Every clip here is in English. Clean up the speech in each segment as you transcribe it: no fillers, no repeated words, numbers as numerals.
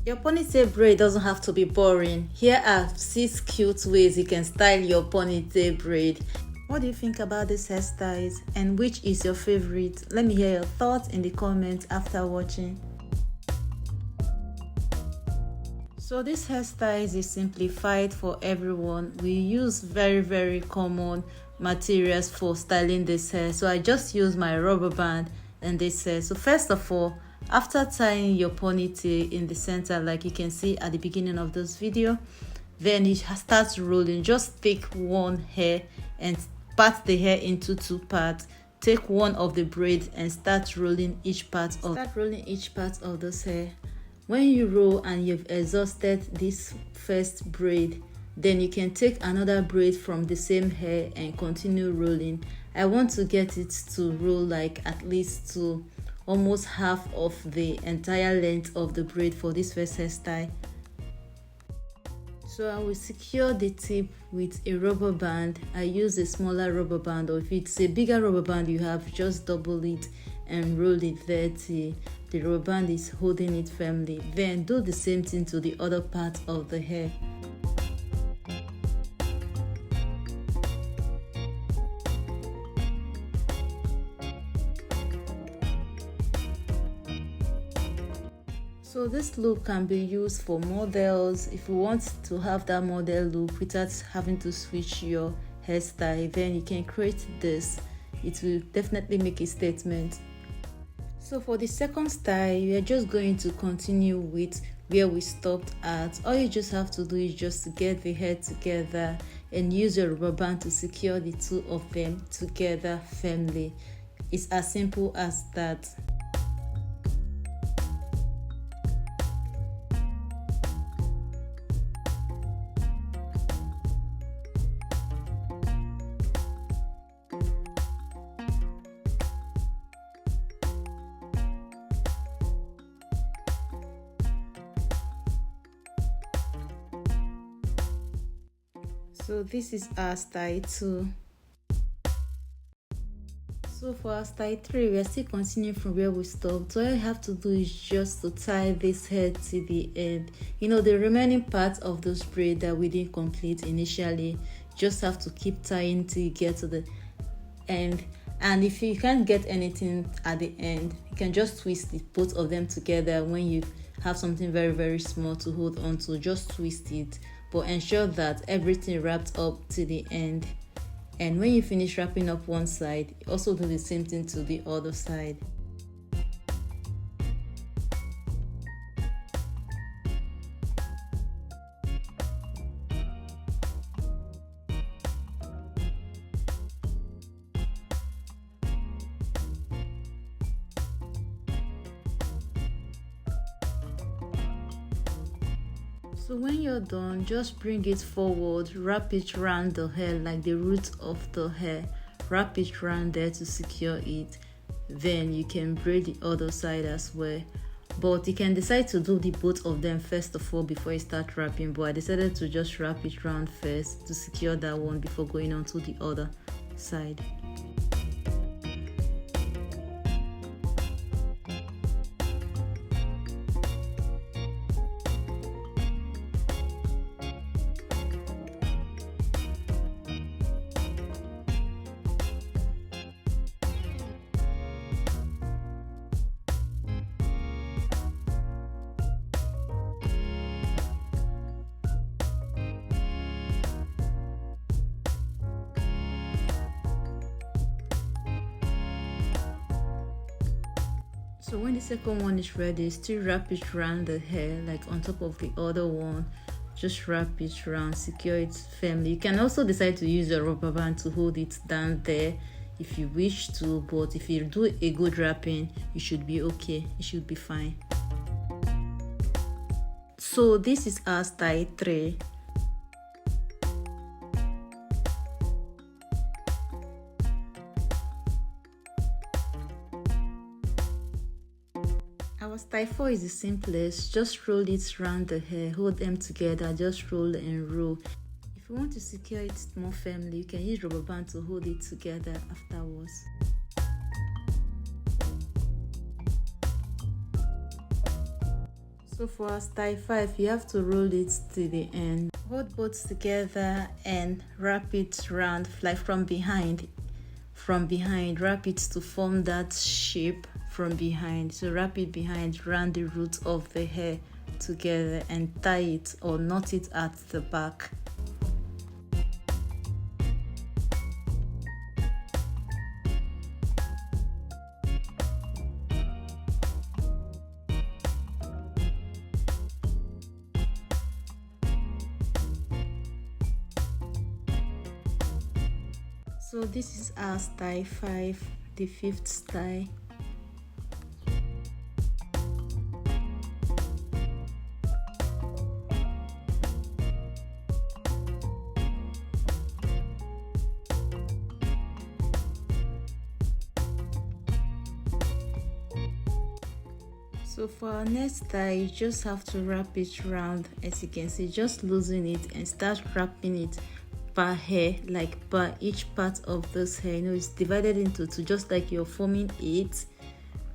Your ponytail braid doesn't have to be boring. Here are 6 cute ways you can style your ponytail braid. What do you think about these hairstyles and which is your favorite? Let me hear your thoughts in the comments after watching. So this hairstyle is simplified for everyone. We use very common materials for styling this hair. So I just use my rubber band and this hair. So first of all, after tying your ponytail in the center like you can see at the beginning of this video, then it starts rolling. Just take one hair and part the hair into 2 parts. Take one of the braid and start rolling each part of this hair. When you roll and you've exhausted this first braid, then you can take another braid from the same hair and continue rolling. I want to get it to roll like at least to almost half of the entire length of the braid for this first hairstyle. So I will secure the tip with a rubber band. I use a smaller rubber band, or if it's a bigger rubber band you have, just double it and roll it there till the rubber band is holding it firmly. Then do the same thing to the other part of the hair. So this look can be used for models. If you want to have that model look without having to switch your hairstyle, then you can create this. It will definitely make a statement. So for the second style, we are just going to continue with where we stopped at. All you just have to do is just to get the hair together and use your rubber band to secure the 2 of them together firmly. It's as simple as that. So this is our style 2. So for our style 3, we are still continuing from where we stopped. So all you have to do is just to tie this hair to the end. You know, the remaining part of those braid that we didn't complete initially, just have to keep tying till you get to the end. And if you can't get anything at the end, you can just twist both of them together. When you have something very small to hold on to, just twist it, but ensure that everything wrapped up to the end. And when you finish wrapping up one side, also do the same thing to the other side. So when you're done, just bring it forward, wrap it around the hair like the root of the hair. Wrap it around there to secure it. Then you can braid the other side as well. But you can decide to do the both of them first of all before you start wrapping. But I decided to just wrap it around first to secure that one before going on to the other side. So when the second one is ready, still wrap it around the hair like on top of the other one. Just wrap it around, secure it firmly. You can also decide to use your rubber band to hold it down there if you wish to, but if you do a good wrapping, you should be okay. It should be fine. So this is our style 3. Our style 4 is the simplest. Just roll it around the hair, hold them together, just roll and roll. If you want to secure it more firmly, you can use rubber band to hold it together afterwards. So for our style 5, you have to roll it to the end. Hold both together and wrap it round, like from behind. From behind, wrap it to form that shape from behind. So wrap it behind, round the root of the hair together and tie it or knot it at the back. So this is our style 5, the 5th style. So for our next style, you just have to wrap it round. As you can see, just loosen it and start wrapping it per hair, like per each part of this hair. You know, it's divided into two, just like you're forming it,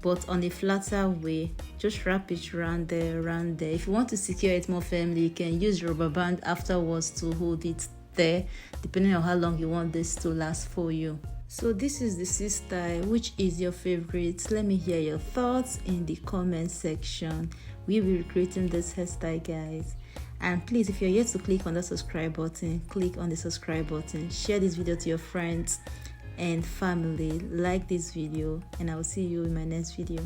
but on a flatter way. Just wrap it around there, around there. If you want to secure it more firmly, you can use rubber band afterwards to hold it there, depending on how long you want this to last for you. So this is the 6th style. Which is your favorite? Let me hear your thoughts in the comment section. We will be creating this hairstyle, guys. And please, if you're yet to click on the subscribe button, click on the subscribe button. Share this video to your friends and family. Like this video, and I will see you in my next video.